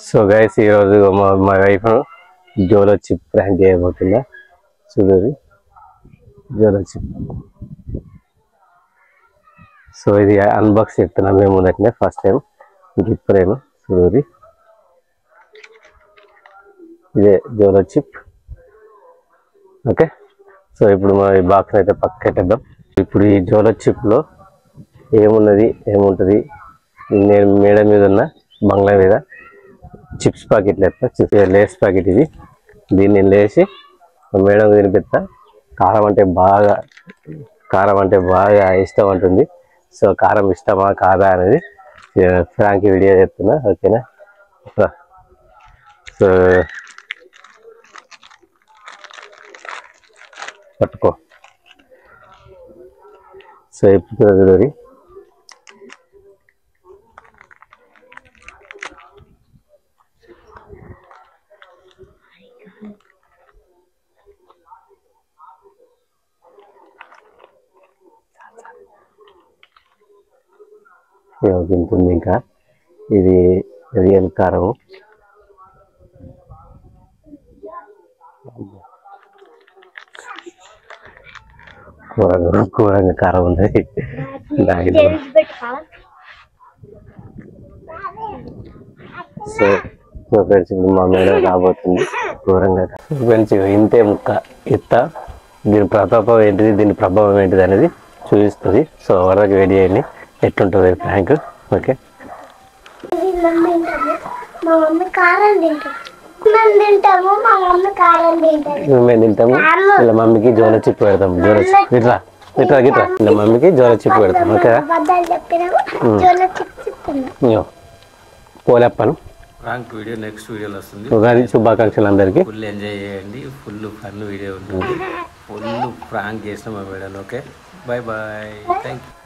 So guys ఈరోజు మా wife Jolo chip prank చేయబోతుందా చూడరి జోలో చిప్. సో ఇది అన్బాక్స్ చేస్తున్నాం మేము మొదటనే ఫస్ట్ టైం ఇప్పుడేమో చూడరి ఇదే జోలో చిప్. ఓకే సో ఇప్పుడు మా బాక్స్ అయితే పక్కకెట్టేద్దాం. ఇప్పుడు ఈ జోలో చిప్లో ఏమున్నది ఏముంటుంది, నేను మేడ మీద ఉన్న బంగ్లా మీద చిప్స్ ప్యాకెట్లు ఎత్తా, లేస్ ప్యాకెట్ ఇది. దీన్ని లేచి మేడం తినిపిస్తా. కారం అంటే బాగా ఇష్టం అంటుంది. సో కారం ఇష్టమా కాదా అనేది ఫ్రాంక్ వీడియో చెప్తున్నా. ఓకేనా? సో పట్టుకో. సో ఇప్పుడు తింటుంది. ఇంకా ఇది రియల్ కారం, కూరంగా కారం ఉంది దాంట్లో. సో ఫ్రెండ్స్ ఇప్పుడు మా మేడం రాబోతుంది ఘోరంగా. ఫ్రెండ్స్ ఇంతే ముక్క ఇత్త, దీని ప్రతాపం ఏంటిది, దీని ప్రభావం ఏంటిది అనేది చూపిస్తుంది. సో వరకు వెయిట్ చేయండి ఎట్లుంటుంది ప్రాంక్. ఓకే మేము తింటాము, ఇలా మమ్మీకి జోలో చిప్ పెడతాం. జోలో చిప్ ఇట్లా ఇట్లా గిట్లా ఇలా మమ్మీకి జోలో చిప్ పెడతాం. ఓకే పోలేప్పను ప్రాంక్ వీడియో నెక్స్ట్ వీడియోలో వస్తుంది. ఉగాది శుభాకాంక్షలు అందరికీ. ఫుల్ ఎంజాయ్ చేయండి, ఫుల్ ఫన్ వీడియో ఉంటుంది. ఫుల్ ప్రాంక్ చేసిన మా వీడియోలో. Okay bye bye, thank you.